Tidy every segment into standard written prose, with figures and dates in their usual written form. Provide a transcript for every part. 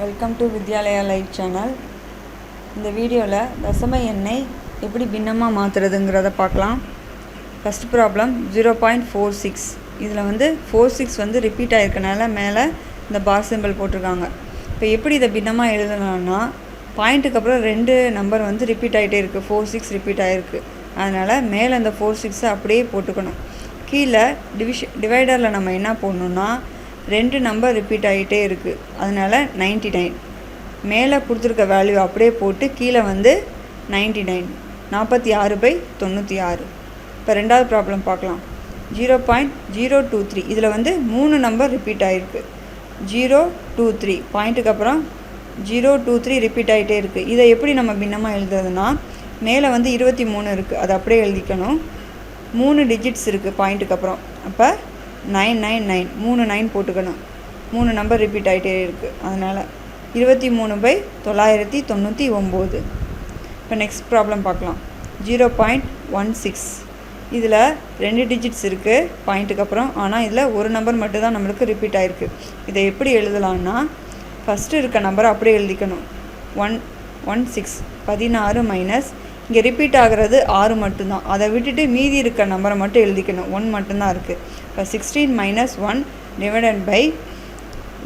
Welcome to Vidyalaya Live Channel. இந்த வீடியோல தசம எண்ணை எப்படி பின்னமா மாத்துறதுங்கறத பார்க்கலாம். First problem 0.46. இதுல வந்து 46 வந்து ரிப்பீட் ஆயிருக்கனால மேல இந்த பார் சிம்பல் போட்டுருக்காங்க. இப்போ எப்படி இத பின்னமா எழுதலாம்னா பாயிண்ட்க்கு அப்புறம் ரெண்டு நம்பர் வந்து ரிப்பீட் ஆயிட்டே இருக்கு. 46 ரிப்பீட் ஆயிருக்கு. அதனால மேல இந்த 46 அப்படியே போட்டுக்கணும். கீழ டிவைடர்ல நம்ம என்ன போடணும்னா ரெண்டு நம்பர் ரிப்பீட் ஆயிட்டே இருக்கு. அதனால 99. மேலே கொடுத்திருக்க வேல்யூ அப்படியே போட்டு கீழ வந்து 99 46/96. இப்போ ரெண்டாவது ப்ராப்ளம் பார்க்கலாம். 0.023 இதில் வந்து மூணு நம்பர் ரிப்பீட் ஆயிருக்கு. 023 பாயிண்ட்டுக்கு அப்புறம் 023 ரிப்பீட் ஆகிட்டே இருக்குது. இதை எப்படி நம்ம பின்னமாக எழுதுறதுன்னா மேலே வந்து 23 இருக்குது, அதை அப்படியே எழுதிக்கணும். 3 டிஜிட்ஸ் இருக்குது பாயிண்ட்டுக்கு அப்புறம். அப்போ 999 3 9 போட்டுக்கணும். 3 நம்பர் ரிப்பீட் ஆகிட்டே இருக்குது. அதனால் 23/999. இப்போ நெக்ஸ்ட் ப்ராப்ளம் பார்க்கலாம். 0.16 இதில் 2 டிஜிட்ஸ் இருக்குது பாயிண்ட்டுக்கு அப்புறம். ஆனால் இதில் ஒரு நம்பர் மட்டும் தான் நம்மளுக்கு ரிப்பீட் ஆகிருக்கு. இதை எப்படி எழுதலாம்னா ஃபஸ்ட்டு இருக்க நம்பரை அப்படியே எழுதிக்கணும். 116 16 மைனஸ் இங்கே ரிப்பீட் ஆகிறது 6 மட்டும்தான். அதை விட்டுட்டு மீதி இருக்க நம்பரை மட்டும் எழுதிக்கணும். 1 மட்டும்தான் இருக்குது. இப்போ 16 - 1 டிவைடட் பை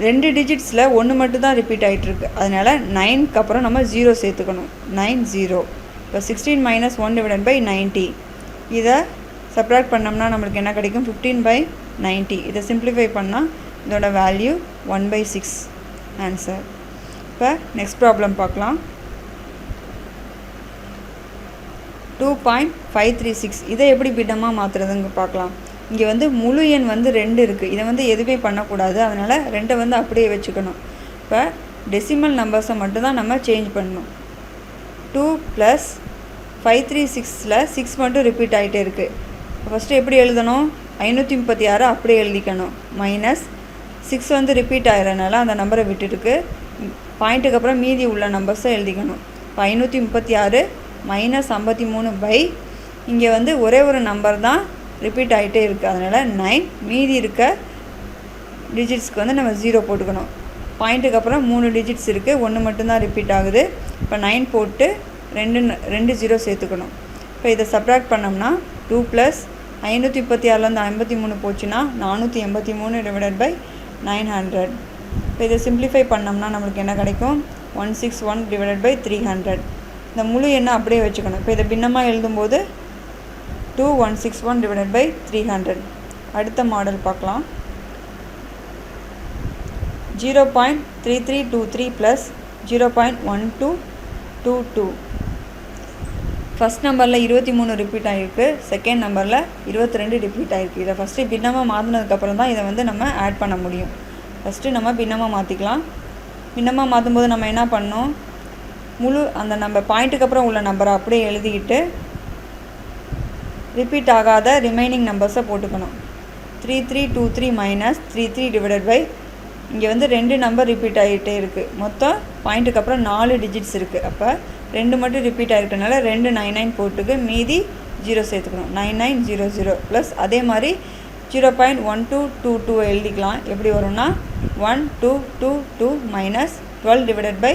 2 டிஜிட்ஸில் 1 மட்டும் தான் ரிப்பீட் ஆகிட்டுருக்கு. அதனால் 9க்கு அப்புறம் நம்ம 0 சேர்த்துக்கணும். 90. இப்போ 16 - 1 டிவைடட் பை 90. இதை சப்ராக்ட் பண்ணோம்னா நம்மளுக்கு என்ன கிடைக்கும்? 15/90. இதை சிம்பிளிஃபை பண்ணால் இதோட வேல்யூ 1/6 ஆன்சர். இப்போ நெக்ஸ்ட் ப்ராப்ளம் பார்க்கலாம். 2.536 இதை எப்படி பின்னமாக மாற்றுறதுங்க பார்க்கலாம். இங்கே வந்து முழு எண் வந்து 2 இருக்குது. இதை வந்து எதுவுமே பண்ணக்கூடாது. அதனால் 2 வந்து அப்படியே வச்சுக்கணும். இப்போ டெசிமல் நம்பர்ஸை மட்டும்தான் நம்ம சேஞ்ச் பண்ணணும். 2 + 536ல் 6 மட்டும் ரிப்பீட் ஆகிட்டே இருக்குது. ஃபஸ்ட்டு எப்படி எழுதணும்? 536 அப்படியே எழுதிக்கணும். மைனஸ் 6 வந்து ரிப்பீட் ஆகிறதுனால அந்த நம்பரை விட்டுருக்கு. பாயிண்ட்டுக்கு அப்புறம் மீதி உள்ள நம்பர்ஸை எழுதிக்கணும். இப்போ 536 - 53 இங்கே வந்து ஒரே ஒரு நம்பர் தான் ரிப்பீட் ஆகிட்டே இருக்குது. அதனால் 9 மீதி இருக்க டிஜிட்ஸ்க்கு வந்து நம்ம 0 போட்டுக்கணும். பாயிண்ட்டுக்கு அப்புறம் 3 டிஜிட்ஸ் இருக்குது, 1 மட்டும்தான் ரிப்பீட் ஆகுது. இப்போ 9 போட்டு 2 0 சேர்த்துக்கணும். இப்போ இதை சப்ராக்ட் பண்ணோம்னா 2 + 536 53 போச்சுன்னா 483 டிவைடட் பை 900. இப்போ இதை சிம்பிளிஃபை பண்ணோம்னா நம்மளுக்கு என்ன கிடைக்கும்? 161 டிவைடட் பை 300. இந்த முழு எண்ணை அப்படியே வச்சுக்கணும். இப்போ இதை பின்னமாக எழுதும்போது 2161 டிவைடட் பை 300. அடுத்த மாடல் பார்க்கலாம். 0.3323 + 0.1222. ஃபஸ்ட் நம்பரில் 23 ரிப்பீட் ஆகிருக்கு. செகண்ட் நம்பரில் 22 ரிப்பீட் ஆகிருக்கு. இதை ஃபஸ்ட்டு பின்னமாக மாற்றினதுக்கப்புறம் தான் இதை வந்து நம்ம ஆட் பண்ண முடியும். ஃபஸ்ட்டு நம்ம பின்னமாக மாற்றிக்கலாம். பின்னமாக மாற்றும்போது நம்ம என்ன பண்ணணும்? முழு அந்த நம்ம பாயிண்ட்டுக்கு அப்புறம் உள்ள நம்பரை அப்படியே எழுதிக்கிட்டு ரிப்பீட் ஆகாத ரிமைனிங் நம்பர்ஸை போட்டுக்கணும். 3323 - 33 டிவைடட் பை இங்கே வந்து 2 நம்பர் ரிப்பீட் ஆகிட்டே இருக்குது. மொத்தம் பாயிண்ட்டுக்கு அப்புறம் 4 டிஜிட்ஸ் இருக்குது. அப்போ 2 மட்டும் ரிப்பீட் ஆகிருக்கனால 2 99 போட்டுக்கு மீதி 0 சேர்த்துக்கணும். 9900 ப்ளஸ் அதே மாதிரி 0.1222 எழுதிக்கலாம். எப்படி வரும்னா 1222 - 12 டிவைடட் பை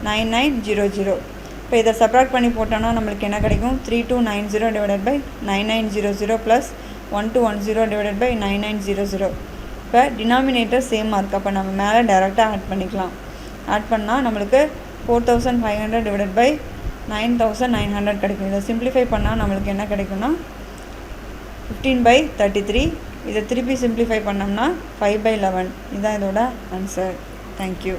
9900. இப்போ இதை சப்ராக்ட் பண்ணி போட்டோன்னா நம்மளுக்கு என்ன கிடைக்கும்? 3290 divided by 9900 plus 1210 divided by 9900. இப்போ டினாமினேட்டர் சேமாக இருக்குது. அப்போ நம்ம மேலே டைரெக்டாக ஆட் பண்ணிக்கலாம். ஆட் பண்ணால் நம்மளுக்கு 4500 டிவைடட் பை 9900 கிடைக்கும். இதை சிம்பிளிஃபை பண்ணால் நம்மளுக்கு என்ன கிடைக்கும்னா 15/33. இதை திருப்பி சிம்பிளிஃபை பண்ணோம்னா 5/11. இதுதான் இதோட ஆன்சர். தேங்க்யூ.